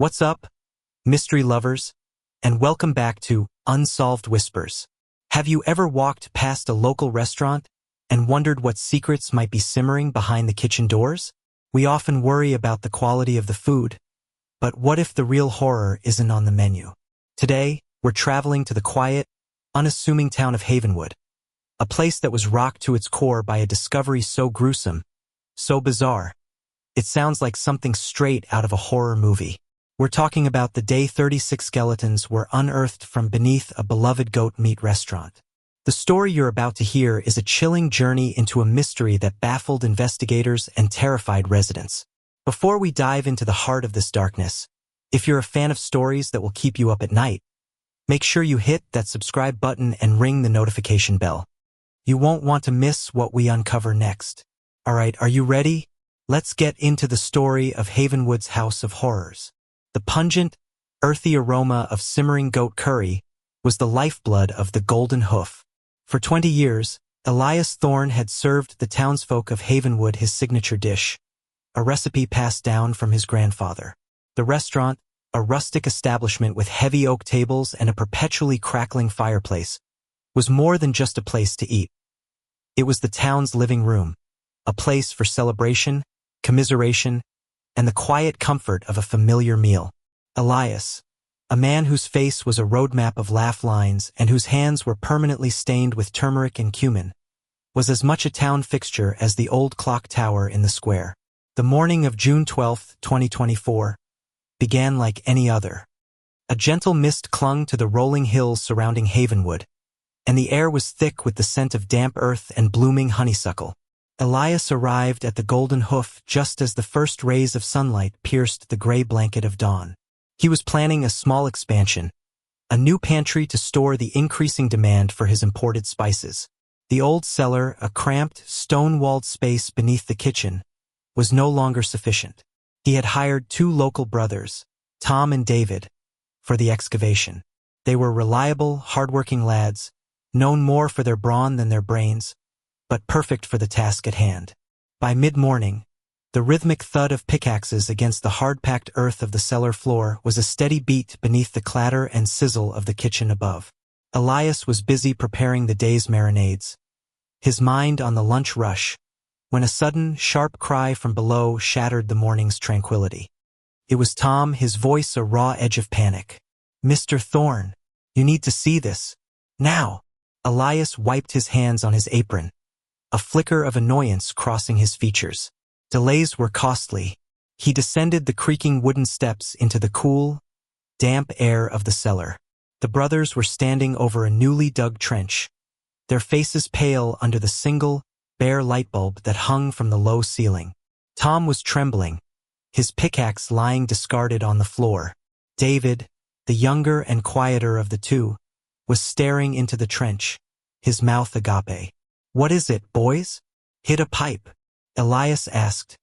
What's up, mystery lovers? And welcome back to Unsolved Whispers. Have you ever walked past a local restaurant and wondered what secrets might be simmering behind the kitchen doors? We often worry about the quality of the food, but what if the real horror isn't on the menu? Today, we're traveling to the quiet, unassuming town of Havenwood, a place that was rocked to its core by a discovery so gruesome, so bizarre. It sounds like something straight out of a horror movie. We're talking about the day 36 skeletons were unearthed from beneath a beloved goat meat restaurant. The story you're about to hear is a chilling journey into a mystery that baffled investigators and terrified residents. Before we dive into the heart of this darkness, if you're a fan of stories that will keep you up at night, make sure you hit that subscribe button and ring the notification bell. You won't want to miss what we uncover next. Alright, are you ready? Let's get into the story of Havenwood's House of Horrors. The pungent, earthy aroma of simmering goat curry was the lifeblood of the Golden Hoof. For 20 years, Elias Thorne had served the townsfolk of Havenwood his signature dish, a recipe passed down from his grandfather. The restaurant, a rustic establishment with heavy oak tables and a perpetually crackling fireplace, was more than just a place to eat. It was the town's living room, a place for celebration, commiseration, and the quiet comfort of a familiar meal. Elias, a man whose face was a roadmap of laugh lines and whose hands were permanently stained with turmeric and cumin, was as much a town fixture as the old clock tower in the square. The morning of June 12, 2024, began like any other. A gentle mist clung to the rolling hills surrounding Havenwood, and the air was thick with the scent of damp earth and blooming honeysuckle. Elias arrived at the Golden Hoof just as the first rays of sunlight pierced the gray blanket of dawn. He was planning a small expansion, a new pantry to store the increasing demand for his imported spices. The old cellar, a cramped, stone-walled space beneath the kitchen, was no longer sufficient. He had hired two local brothers, Tom and David, for the excavation. They were reliable, hardworking lads, known more for their brawn than their brains, but perfect for the task at hand. By mid-morning, the rhythmic thud of pickaxes against the hard-packed earth of the cellar floor was a steady beat beneath the clatter and sizzle of the kitchen above. Elias was busy preparing the day's marinades, his mind on the lunch rush, when a sudden, sharp cry from below shattered the morning's tranquility. It was Tom, his voice a raw edge of panic. "Mr. Thorne, you need to see this. Now!" Elias wiped his hands on his apron, a flicker of annoyance crossing his features. Delays were costly. He descended the creaking wooden steps into the cool, damp air of the cellar. The brothers were standing over a newly dug trench, their faces pale under the single, bare light bulb that hung from the low ceiling. Tom was trembling, his pickaxe lying discarded on the floor. David, the younger and quieter of the two, was staring into the trench, his mouth agape. "What is it, boys? Hit a pipe?" Elias asked,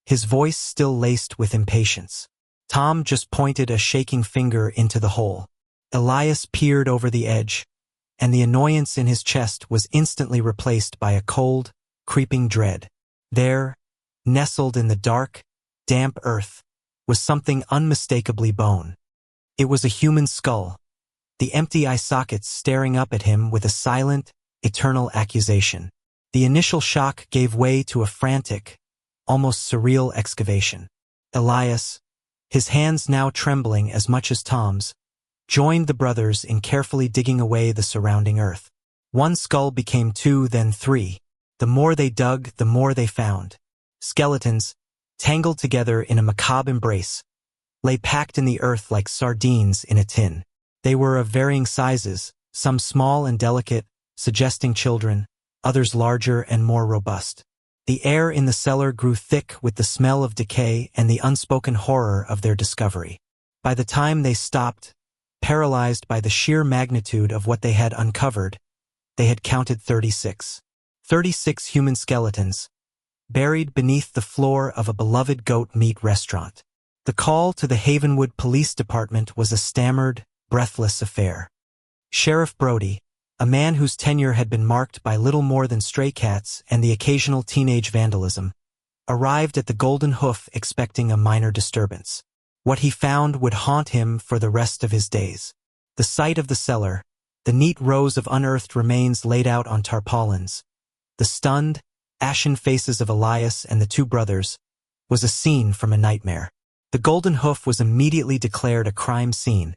his voice still laced with impatience. Tom just pointed a shaking finger into the hole. Elias peered over the edge, and the annoyance in his chest was instantly replaced by a cold, creeping dread. There, nestled in the dark, damp earth, was something unmistakably bone. It was a human skull, the empty eye sockets staring up at him with a silent, eternal accusation. The initial shock gave way to a frantic, almost surreal excavation. Elias, his hands now trembling as much as Tom's, joined the brothers in carefully digging away the surrounding earth. One skull became two, then three. The more they dug, the more they found. Skeletons, tangled together in a macabre embrace, lay packed in the earth like sardines in a tin. They were of varying sizes, some small and delicate, suggesting children, others larger and more robust. The air in the cellar grew thick with the smell of decay and the unspoken horror of their discovery. By the time they stopped, paralyzed by the sheer magnitude of what they had uncovered, they had counted 36. 36 human skeletons, buried beneath the floor of a beloved goat meat restaurant. The call to the Havenwood Police Department was a stammered, breathless affair. Sheriff Brody, a man whose tenure had been marked by little more than stray cats and the occasional teenage vandalism, arrived at the Golden Hoof expecting a minor disturbance. What he found would haunt him for the rest of his days. The sight of the cellar, the neat rows of unearthed remains laid out on tarpaulins, the stunned, ashen faces of Elias and the two brothers, was a scene from a nightmare. The Golden Hoof was immediately declared a crime scene,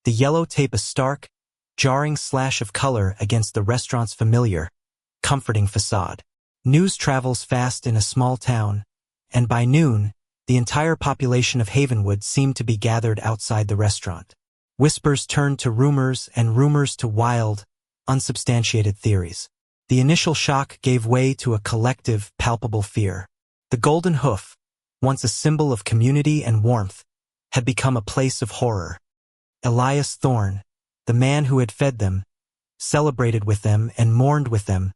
the yellow tape a stark, jarring slash of color against the restaurant's familiar, comforting facade. News travels fast in a small town, and by noon, the entire population of Havenwood seemed to be gathered outside the restaurant. Whispers turned to rumors and rumors to wild, unsubstantiated theories. The initial shock gave way to a collective, palpable fear. The Golden Hoof, once a symbol of community and warmth, had become a place of horror. Elias Thorne, the man who had fed them, celebrated with them and mourned with them,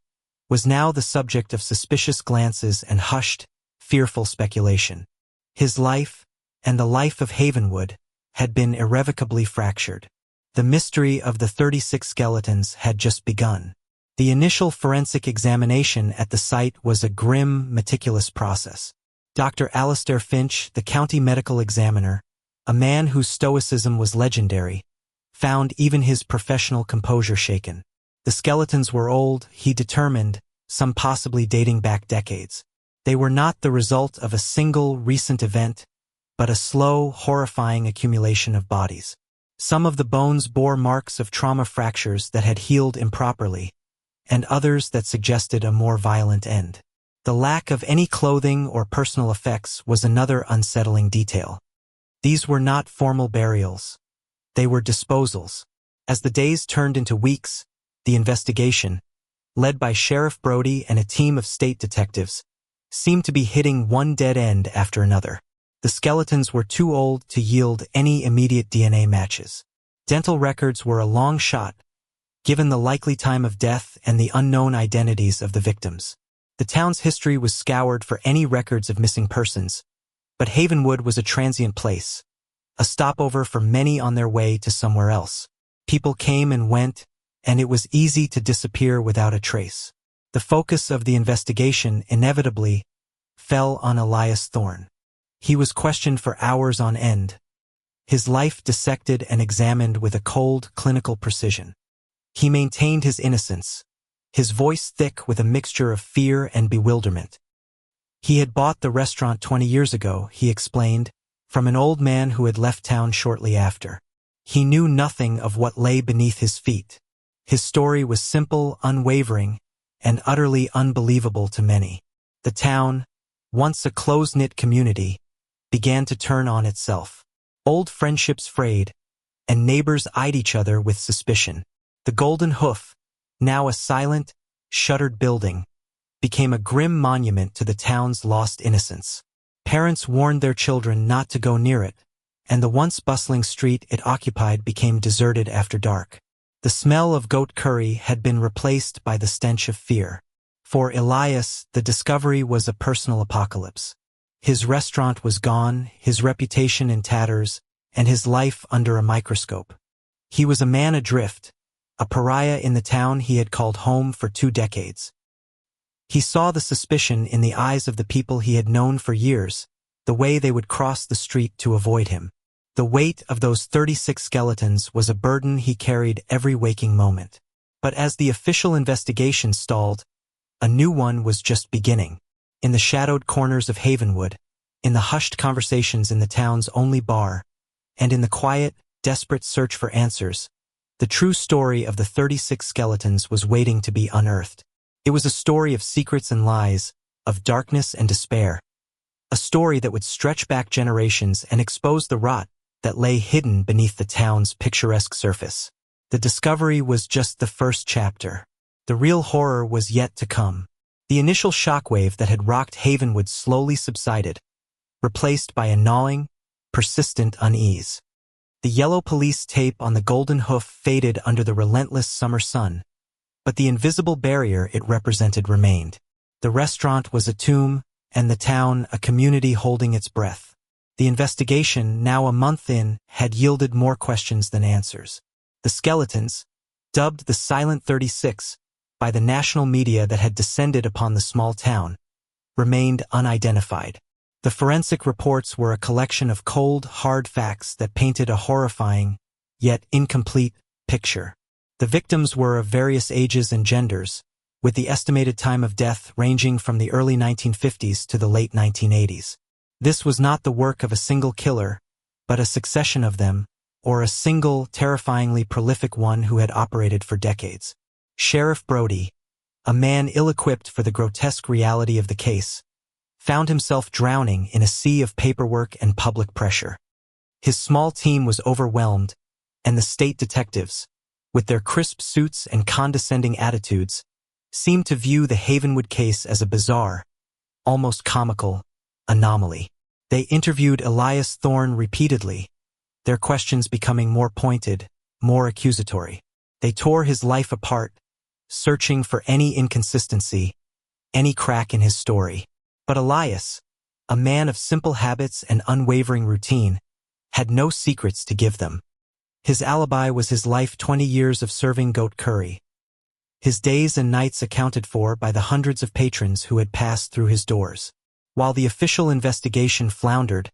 was now the subject of suspicious glances and hushed, fearful speculation. His life, and the life of Havenwood, had been irrevocably fractured. The mystery of the 36 skeletons had just begun. The initial forensic examination at the site was a grim, meticulous process. Dr. Alistair Finch, the county medical examiner, a man whose stoicism was legendary, found even his professional composure shaken. The skeletons were old, he determined, some possibly dating back decades. They were not the result of a single recent event, but a slow, horrifying accumulation of bodies. Some of the bones bore marks of trauma fractures that had healed improperly, and others that suggested a more violent end. The lack of any clothing or personal effects was another unsettling detail. These were not formal burials. They were disposals. As the days turned into weeks, the investigation, led by Sheriff Brody and a team of state detectives, seemed to be hitting one dead end after another. The skeletons were too old to yield any immediate DNA matches. Dental records were a long shot, given the likely time of death and the unknown identities of the victims. The town's history was scoured for any records of missing persons, but Havenwood was a transient place, a stopover for many on their way to somewhere else. People came and went, and it was easy to disappear without a trace. The focus of the investigation inevitably fell on Elias Thorne. He was questioned for hours on end, his life dissected and examined with a cold, clinical precision. He maintained his innocence, his voice thick with a mixture of fear and bewilderment. He had bought the restaurant 20 years ago, he explained, from an old man who had left town shortly after. He knew nothing of what lay beneath his feet. His story was simple, unwavering, and utterly unbelievable to many. The town, once a close-knit community, began to turn on itself. Old friendships frayed, and neighbors eyed each other with suspicion. The Golden Hoof, now a silent, shuttered building, became a grim monument to the town's lost innocence. Parents warned their children not to go near it, and the once bustling street it occupied became deserted after dark. The smell of goat curry had been replaced by the stench of fear. For Elias, the discovery was a personal apocalypse. His restaurant was gone, his reputation in tatters, and his life under a microscope. He was a man adrift, a pariah in the town he had called home for 2 decades. He saw the suspicion in the eyes of the people he had known for years, the way they would cross the street to avoid him. The weight of those 36 skeletons was a burden he carried every waking moment. But as the official investigation stalled, a new one was just beginning. In the shadowed corners of Havenwood, in the hushed conversations in the town's only bar, and in the quiet, desperate search for answers, the true story of the 36 skeletons was waiting to be unearthed. It was a story of secrets and lies, of darkness and despair, a story that would stretch back generations and expose the rot that lay hidden beneath the town's picturesque surface. The discovery was just the first chapter. The real horror was yet to come. The initial shockwave that had rocked Havenwood slowly subsided, replaced by a gnawing, persistent unease. The yellow police tape on the Golden Hoof faded under the relentless summer sun, but the invisible barrier it represented remained. The restaurant was a tomb, and the town a community holding its breath. The investigation, now a month in, had yielded more questions than answers. The skeletons, dubbed the Silent 36 by the national media that had descended upon the small town, remained unidentified. The forensic reports were a collection of cold, hard facts that painted a horrifying, yet incomplete, picture. The victims were of various ages and genders, with the estimated time of death ranging from the early 1950s to the late 1980s. This was not the work of a single killer, but a succession of them, or a single, terrifyingly prolific one who had operated for decades. Sheriff Brody, a man ill-equipped for the grotesque reality of the case, found himself drowning in a sea of paperwork and public pressure. His small team was overwhelmed, and the state detectives, with their crisp suits and condescending attitudes, seemed to view the Havenwood case as a bizarre, almost comical, anomaly. They interviewed Elias Thorne repeatedly, their questions becoming more pointed, more accusatory. They tore his life apart, searching for any inconsistency, any crack in his story. But Elias, a man of simple habits and unwavering routine, had no secrets to give them. His alibi was his life 20 years of serving goat curry. His days and nights accounted for by the hundreds of patrons who had passed through his doors. While the official investigation floundered,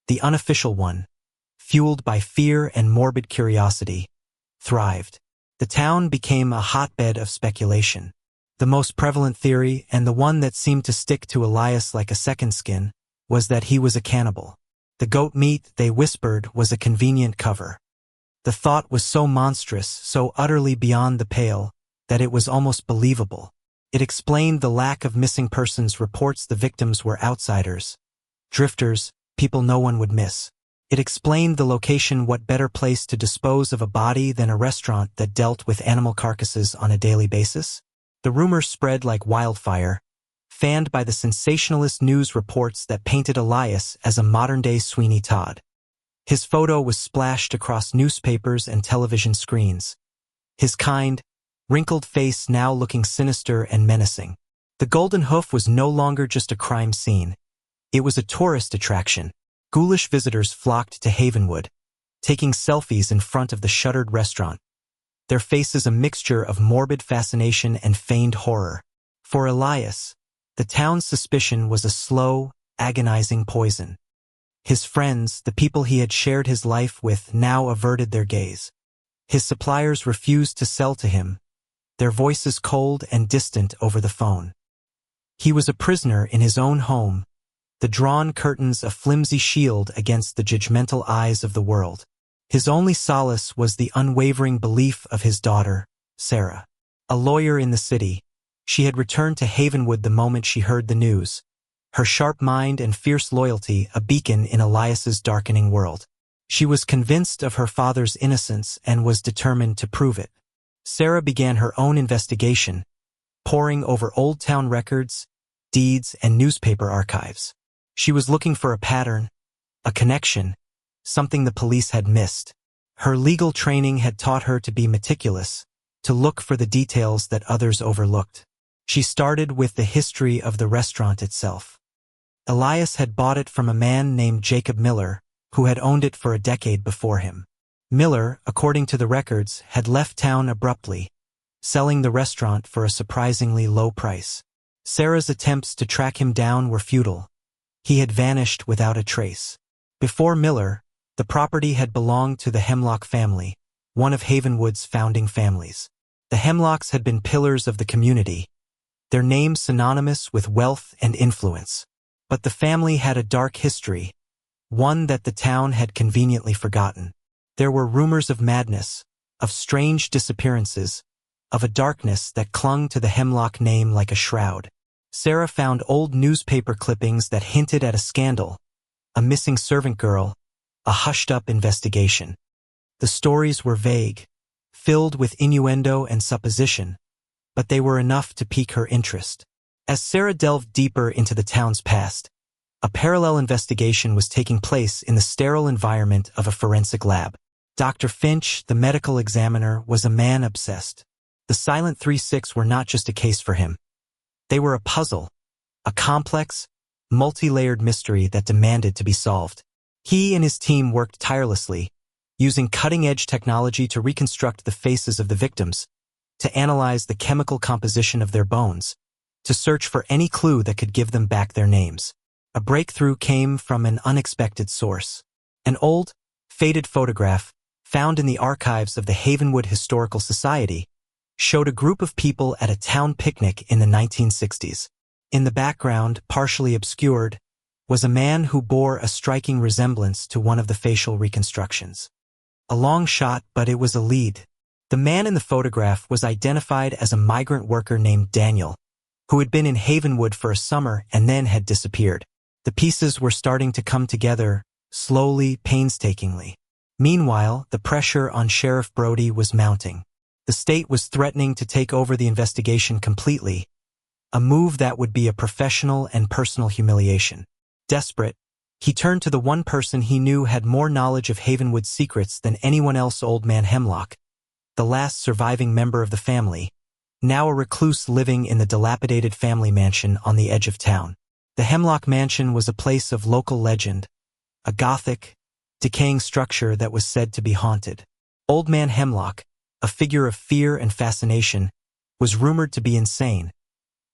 the unofficial one, fueled by fear and morbid curiosity, thrived. The town became a hotbed of speculation. The most prevalent theory, and the one that seemed to stick to Elias like a second skin, was that he was a cannibal. The goat meat, they whispered, was a convenient cover. The thought was so monstrous, so utterly beyond the pale, that it was almost believable. It explained the lack of missing persons reports. The victims were outsiders, drifters, people no one would miss. It explained the location. What better place to dispose of a body than a restaurant that dealt with animal carcasses on a daily basis? The rumors spread like wildfire, fanned by the sensationalist news reports that painted Elias as a modern-day Sweeney Todd. His photo was splashed across newspapers and television screens, his kind, wrinkled face now looking sinister and menacing. The Golden Hoof was no longer just a crime scene. It was a tourist attraction. Ghoulish visitors flocked to Havenwood, taking selfies in front of the shuttered restaurant, their faces a mixture of morbid fascination and feigned horror. For Elias, the town's suspicion was a slow, agonizing poison. His friends, the people he had shared his life with, now averted their gaze. His suppliers refused to sell to him, their voices cold and distant over the phone. He was a prisoner in his own home, the drawn curtains a flimsy shield against the judgmental eyes of the world. His only solace was the unwavering belief of his daughter, Sarah. A lawyer in the city, she had returned to Havenwood the moment she heard the news, her sharp mind and fierce loyalty a beacon in Elias's darkening world. She was convinced of her father's innocence and was determined to prove it. Sarah began her own investigation, poring over old town records, deeds, and newspaper archives. She was looking for a pattern, a connection, something the police had missed. Her legal training had taught her to be meticulous, to look for the details that others overlooked. She started with the history of the restaurant itself. Elias had bought it from a man named Jacob Miller, who had owned it for a decade before him. Miller, according to the records, had left town abruptly, selling the restaurant for a surprisingly low price. Sarah's attempts to track him down were futile. He had vanished without a trace. Before Miller, the property had belonged to the Hemlock family, one of Havenwood's founding families. The Hemlocks had been pillars of the community, their names synonymous with wealth and influence. But the family had a dark history, one that the town had conveniently forgotten. There were rumors of madness, of strange disappearances, of a darkness that clung to the Hemlock name like a shroud. Sarah found old newspaper clippings that hinted at a scandal, a missing servant girl, a hushed-up investigation. The stories were vague, filled with innuendo and supposition, but they were enough to pique her interest. As Sarah delved deeper into the town's past, a parallel investigation was taking place in the sterile environment of a forensic lab. Dr. Finch, the medical examiner, was a man obsessed. The Silent 3-6 were not just a case for him. They were a puzzle, a complex, multi-layered mystery that demanded to be solved. He and his team worked tirelessly, using cutting-edge technology to reconstruct the faces of the victims, to analyze the chemical composition of their bones, to search for any clue that could give them back their names. A breakthrough came from an unexpected source. An old, faded photograph, found in the archives of the Havenwood Historical Society, showed a group of people at a town picnic in the 1960s. In the background, partially obscured, was a man who bore a striking resemblance to one of the facial reconstructions. A long shot, but it was a lead. The man in the photograph was identified as a migrant worker named Daniel, who had been in Havenwood for a summer and then had disappeared. The pieces were starting to come together, slowly, painstakingly. Meanwhile, the pressure on Sheriff Brody was mounting. The state was threatening to take over the investigation completely, a move that would be a professional and personal humiliation. Desperate, he turned to the one person he knew had more knowledge of Havenwood's secrets than anyone else, Old Man Hemlock, the last surviving member of the family, now a recluse living in the dilapidated family mansion on the edge of town. The Hemlock Mansion was a place of local legend, a gothic, decaying structure that was said to be haunted. Old Man Hemlock, a figure of fear and fascination, was rumored to be insane,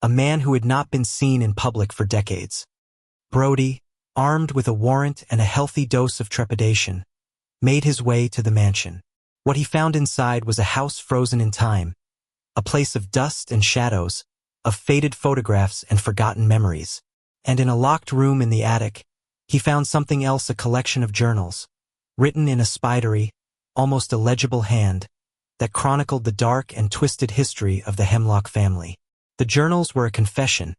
a man who had not been seen in public for decades. Brody, armed with a warrant and a healthy dose of trepidation, made his way to the mansion. What he found inside was a house frozen in time, a place of dust and shadows, of faded photographs and forgotten memories. And in a locked room in the attic, he found something else, a collection of journals, written in a spidery, almost illegible hand, that chronicled the dark and twisted history of the Hemlock family. The journals were a confession,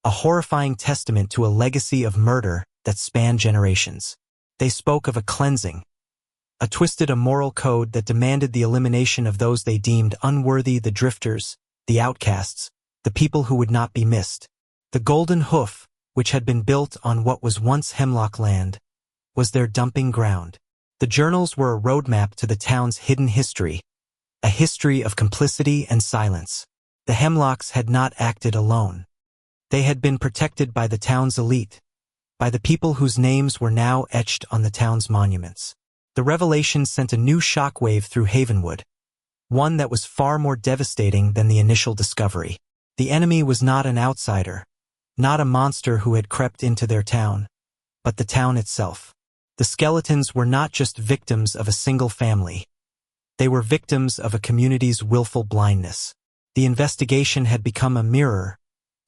a horrifying testament to a legacy of murder that spanned generations. They spoke of a cleansing, a twisted immoral code that demanded the elimination of those they deemed unworthy, the drifters, the outcasts, the people who would not be missed. The Golden Hoof, which had been built on what was once Hemlock land, was their dumping ground. The journals were a roadmap to the town's hidden history, a history of complicity and silence. The Hemlocks had not acted alone. They had been protected by the town's elite, by the people whose names were now etched on the town's monuments. The revelation sent a new shockwave through Havenwood, one that was far more devastating than the initial discovery. The enemy was not an outsider, not a monster who had crept into their town, but the town itself. The skeletons were not just victims of a single family. They were victims of a community's willful blindness. The investigation had become a mirror,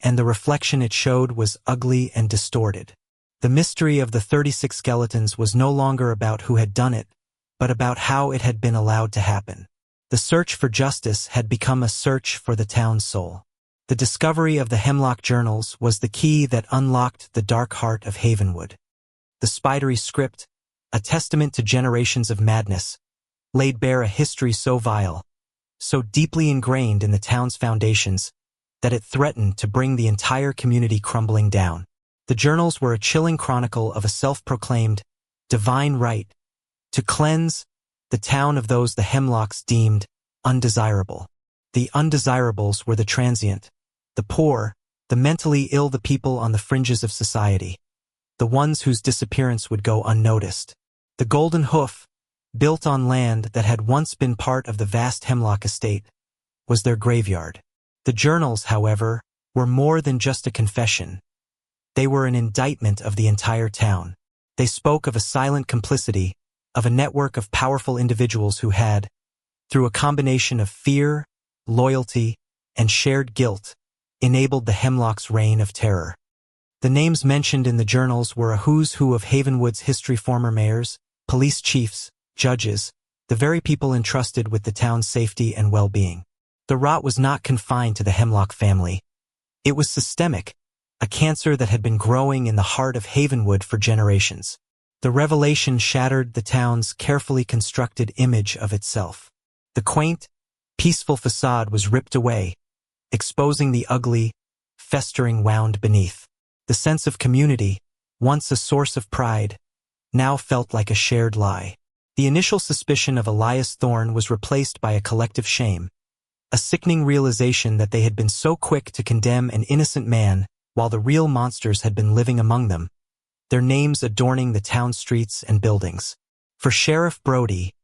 and the reflection it showed was ugly and distorted. The mystery of the 36 skeletons was no longer about who had done it, but about how it had been allowed to happen. The search for justice had become a search for the town's soul. The discovery of the Hemlock journals was the key that unlocked the dark heart of Havenwood. The spidery script, a testament to generations of madness, laid bare a history so vile, so deeply ingrained in the town's foundations, that it threatened to bring the entire community crumbling down. The journals were a chilling chronicle of a self-proclaimed divine right to cleanse the town of those the Hemlocks deemed undesirable. The undesirables were the transient, the poor, the mentally ill, the people on the fringes of society, the ones whose disappearance would go unnoticed. The Golden Hoof, built on land that had once been part of the vast Hemlock estate, was their graveyard. The journals, however, were more than just a confession. They were an indictment of the entire town. They spoke of a silent complicity, of a network of powerful individuals who had, through a combination of fear, loyalty, and shared guilt, enabled the Hemlock's reign of terror. The names mentioned in the journals were a who's who of Havenwood's history: former mayors, police chiefs, judges, the very people entrusted with the town's safety and well-being. The rot was not confined to the Hemlock family. It was systemic, a cancer that had been growing in the heart of Havenwood for generations. The revelation shattered the town's carefully constructed image of itself. The quaint, peaceful facade was ripped away, exposing the ugly, festering wound beneath. The sense of community, once a source of pride, now felt like a shared lie. The initial suspicion of Elias Thorne was replaced by a collective shame, a sickening realization that they had been so quick to condemn an innocent man while the real monsters had been living among them, their names adorning the town streets and buildings. For Sheriff Brody,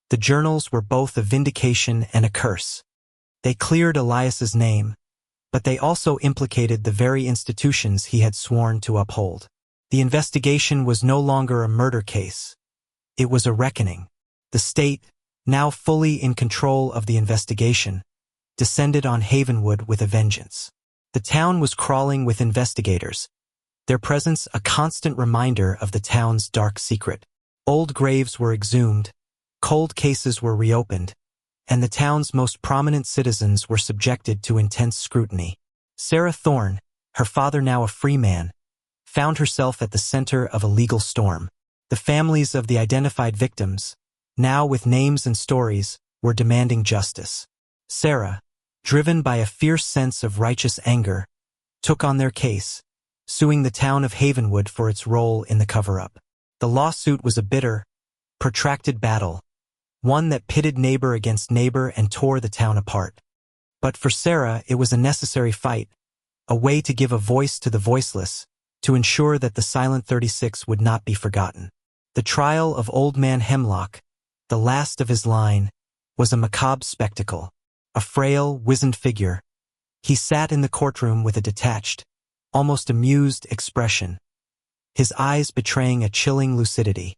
the journals were both a vindication and a curse. They cleared Elias's name, but they also implicated the very institutions he had sworn to uphold. The investigation was no longer a murder case. It was a reckoning. The state, now fully in control of the investigation, descended on Havenwood with a vengeance. The town was crawling with investigators, their presence a constant reminder of the town's dark secret. Old graves were exhumed, cold cases were reopened, and the town's most prominent citizens were subjected to intense scrutiny. Sarah Thorne, her father now a free man, found herself at the center of a legal storm. The families of the identified victims, now with names and stories, were demanding justice. Sarah, driven by a fierce sense of righteous anger, took on their case, suing the town of Havenwood for its role in the cover-up. The lawsuit was a bitter, protracted battle, one that pitted neighbor against neighbor and tore the town apart. But for Sarah, it was a necessary fight, a way to give a voice to the voiceless, to ensure that the Silent 36 would not be forgotten. The trial of Old Man Hemlock, the last of his line, was a macabre spectacle. A frail, wizened figure, he sat in the courtroom with a detached, almost amused expression, his eyes betraying a chilling lucidity.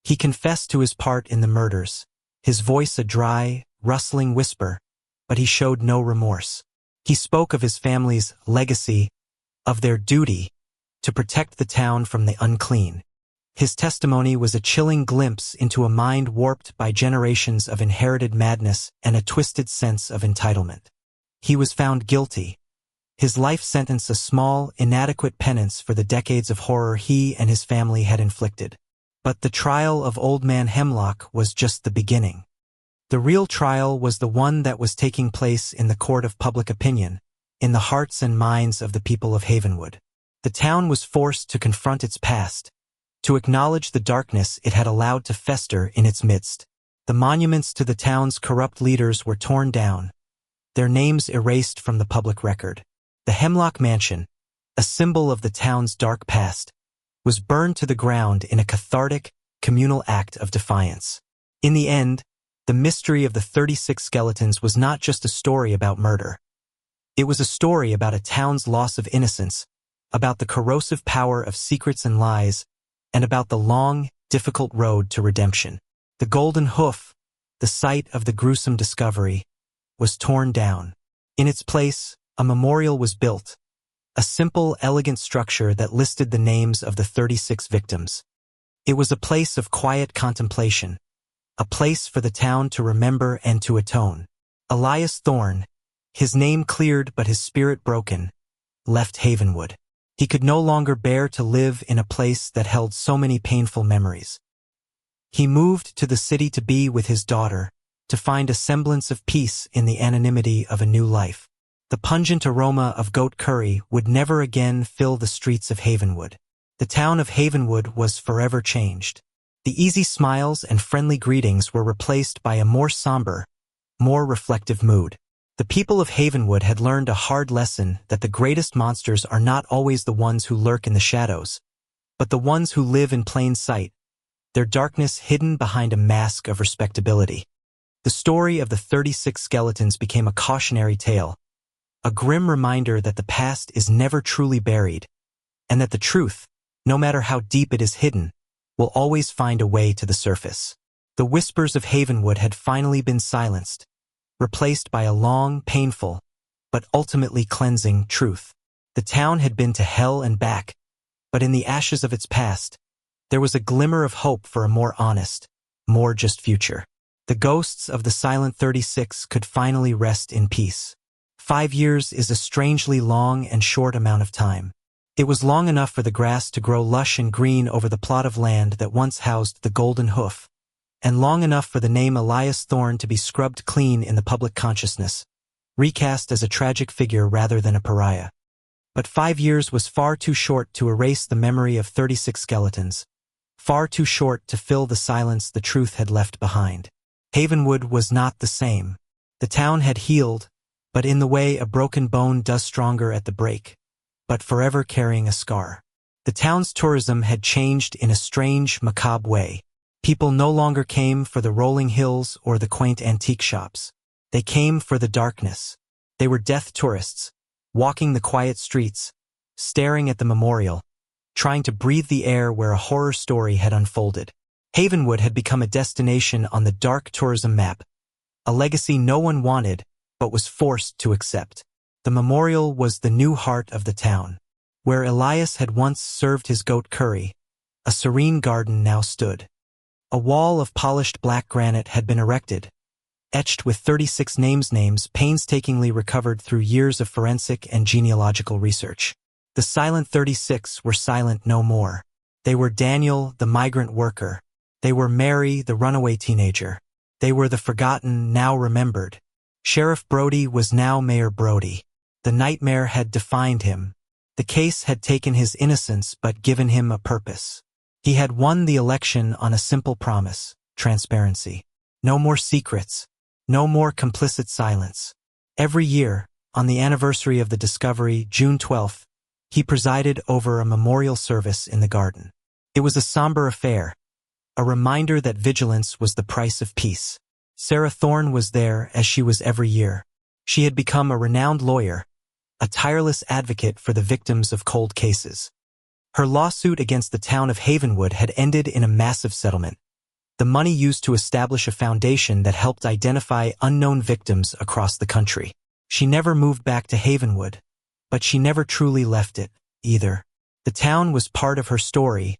He confessed to his part in the murders, his voice a dry, rustling whisper, but he showed no remorse. He spoke of his family's legacy, of their duty to protect the town from the unclean. His testimony was a chilling glimpse into a mind warped by generations of inherited madness and a twisted sense of entitlement. He was found guilty, his life sentence a small, inadequate penance for the decades of horror he and his family had inflicted. But the trial of Old Man Hemlock was just the beginning. The real trial was the one that was taking place in the court of public opinion, in the hearts and minds of the people of Havenwood. The town was forced to confront its past, to acknowledge the darkness it had allowed to fester in its midst. The monuments to the town's corrupt leaders were torn down, their names erased from the public record. The Hemlock Mansion, a symbol of the town's dark past, was burned to the ground in a cathartic, communal act of defiance. In the end, the mystery of the 36 skeletons was not just a story about murder. It was a story about a town's loss of innocence, about the corrosive power of secrets and lies, and about the long, difficult road to redemption. The Golden Hoof, the site of the gruesome discovery, was torn down. In its place, a memorial was built, a simple, elegant structure that listed the names of the 36 victims. It was a place of quiet contemplation, a place for the town to remember and to atone. Elias Thorne, his name cleared but his spirit broken, left Havenwood. He could no longer bear to live in a place that held so many painful memories. He moved to the city to be with his daughter, to find a semblance of peace in the anonymity of a new life. The pungent aroma of goat curry would never again fill the streets of Havenwood. The town of Havenwood was forever changed. The easy smiles and friendly greetings were replaced by a more somber, more reflective mood. The people of Havenwood had learned a hard lesson that the greatest monsters are not always the ones who lurk in the shadows, but the ones who live in plain sight, their darkness hidden behind a mask of respectability. The story of the 36 skeletons became a cautionary tale, a grim reminder that the past is never truly buried, and that the truth, no matter how deep it is hidden, will always find a way to the surface. The whispers of Havenwood had finally been silenced, replaced by a long, painful, but ultimately cleansing truth. The town had been to hell and back, but in the ashes of its past, there was a glimmer of hope for a more honest, more just future. The ghosts of the Silent 36 could finally rest in peace. 5 years is a strangely long and short amount of time. It was long enough for the grass to grow lush and green over the plot of land that once housed the Golden Hoof, and long enough for the name Elias Thorne to be scrubbed clean in the public consciousness, recast as a tragic figure rather than a pariah. But 5 years was far too short to erase the memory of 36 skeletons, far too short to fill the silence the truth had left behind. Havenwood was not the same. The town had healed, but in the way a broken bone does stronger at the break, but forever carrying a scar. The town's tourism had changed in a strange, macabre way. People no longer came for the rolling hills or the quaint antique shops. They came for the darkness. They were death tourists, walking the quiet streets, staring at the memorial, trying to breathe the air where a horror story had unfolded. Havenwood had become a destination on the dark tourism map, a legacy no one wanted but was forced to accept. The memorial was the new heart of the town. Where Elias had once served his goat curry, a serene garden now stood. A wall of polished black granite had been erected, etched with 36 names painstakingly recovered through years of forensic and genealogical research. The silent 36 were silent no more. They were Daniel, the migrant worker. They were Mary, the runaway teenager. They were the forgotten, now remembered. Sheriff Brody was now Mayor Brody. The nightmare had defined him. The case had taken his innocence but given him a purpose. He had won the election on a simple promise: transparency. No more secrets. No more complicit silence. Every year, on the anniversary of the discovery, June 12th, he presided over a memorial service in the garden. It was a somber affair, a reminder that vigilance was the price of peace. Sarah Thorne was there, as she was every year. She had become a renowned lawyer, a tireless advocate for the victims of cold cases. Her lawsuit against the town of Havenwood had ended in a massive settlement, the money used to establish a foundation that helped identify unknown victims across the country. She never moved back to Havenwood, but she never truly left it, either. The town was part of her story,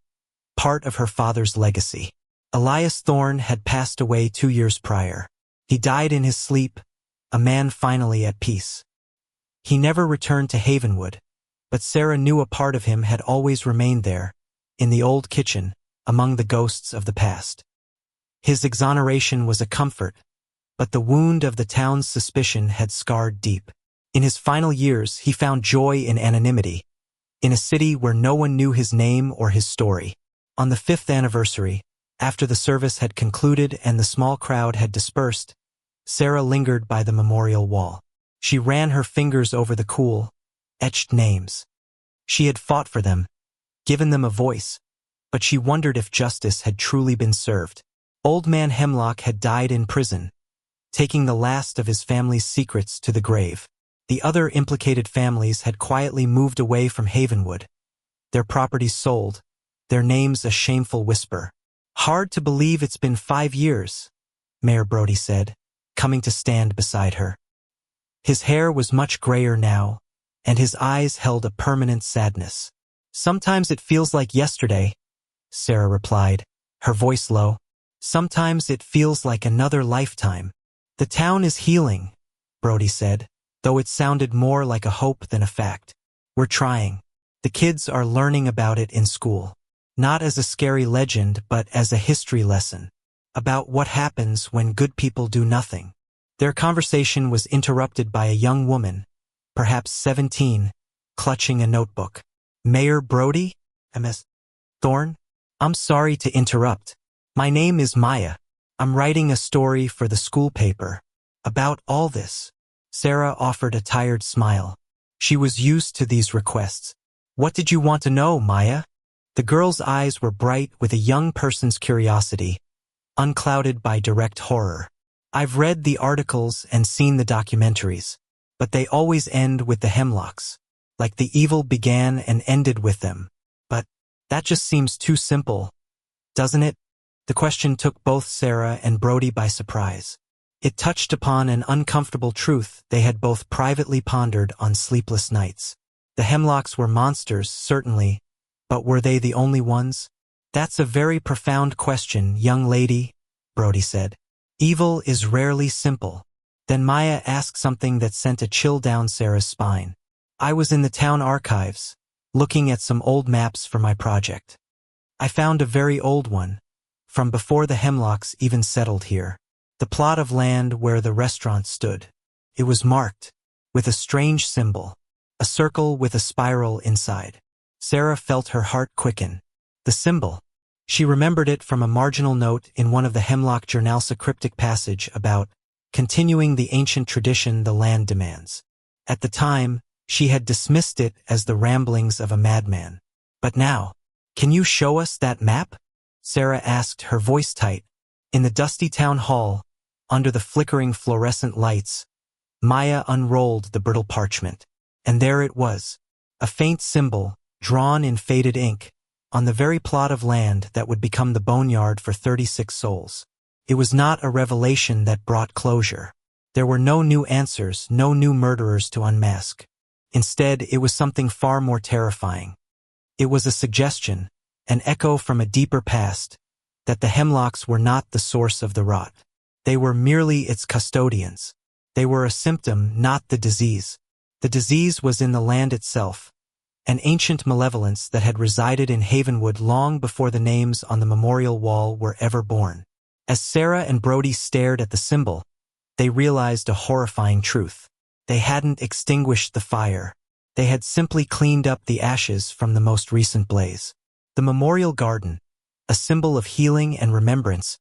part of her father's legacy. Elias Thorne had passed away 2 years prior. He died in his sleep, a man finally at peace. He never returned to Havenwood, but Sarah knew a part of him had always remained there, in the old kitchen, among the ghosts of the past. His exoneration was a comfort, but the wound of the town's suspicion had scarred deep. In his final years, he found joy in anonymity, in a city where no one knew his name or his story. On the 5th anniversary, after the service had concluded and the small crowd had dispersed, Sarah lingered by the memorial wall. She ran her fingers over the cool, etched names. She had fought for them, given them a voice, but she wondered if justice had truly been served. Old Man Hemlock had died in prison, taking the last of his family's secrets to the grave. The other implicated families had quietly moved away from Havenwood, their properties sold, their names a shameful whisper. "Hard to believe it's been 5 years," Mayor Brody said, coming to stand beside her. His hair was much grayer now, and his eyes held a permanent sadness. "Sometimes it feels like yesterday," Sarah replied, her voice low. "Sometimes it feels like another lifetime." "The town is healing," Brody said, though it sounded more like a hope than a fact. "We're trying. The kids are learning about it in school. Not as a scary legend, but as a history lesson. About what happens when good people do nothing." Their conversation was interrupted by a young woman, perhaps 17, clutching a notebook. "Mayor Brody? Ms. Thorne? I'm sorry to interrupt. My name is Maya. I'm writing a story for the school paper. About all this." Sarah offered a tired smile. She was used to these requests. "What did you want to know, Maya?" The girl's eyes were bright with a young person's curiosity, unclouded by direct horror. "I've read the articles and seen the documentaries, but they always end with the Hemlocks, like the evil began and ended with them. But that just seems too simple, doesn't it?" The question took both Sarah and Brody by surprise. It touched upon an uncomfortable truth they had both privately pondered on sleepless nights. The Hemlocks were monsters, certainly, but were they the only ones? "That's a very profound question, young lady," Brody said. "Evil is rarely simple." Then Maya asked something that sent a chill down Sarah's spine. "I was in the town archives, looking at some old maps for my project. I found a very old one, from before the Hemlocks even settled here. The plot of land where the restaurant stood. It was marked with a strange symbol, a circle with a spiral inside." Sarah felt her heart quicken. The symbol. She remembered it from a marginal note in one of the Hemlock Journals, a cryptic passage about continuing the ancient tradition the land demands. At the time, she had dismissed it as the ramblings of a madman. But now, "Can you show us that map?" Sarah asked, her voice tight. In the dusty town hall, under the flickering fluorescent lights, Maya unrolled the brittle parchment. And there it was, a faint symbol, drawn in faded ink, on the very plot of land that would become the boneyard for 36 souls. It was not a revelation that brought closure. There were no new answers, no new murderers to unmask. Instead, it was something far more terrifying. It was a suggestion, an echo from a deeper past, that the Hemlocks were not the source of the rot. They were merely its custodians. They were a symptom, not the disease. The disease was in the land itself, an ancient malevolence that had resided in Havenwood long before the names on the memorial wall were ever born. As Sarah and Brody stared at the symbol, they realized a horrifying truth. They hadn't extinguished the fire. They had simply cleaned up the ashes from the most recent blaze. The memorial garden, a symbol of healing and remembrance,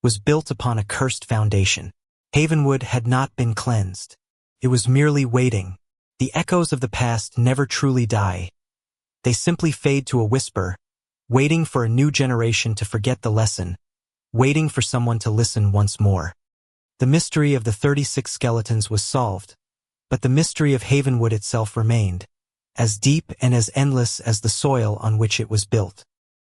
was built upon a cursed foundation. Havenwood had not been cleansed. It was merely waiting. The echoes of the past never truly die. They simply fade to a whisper, waiting for a new generation to forget the lesson, waiting for someone to listen once more. The mystery of the 36 skeletons was solved, but the mystery of Havenwood itself remained, as deep and as endless as the soil on which it was built.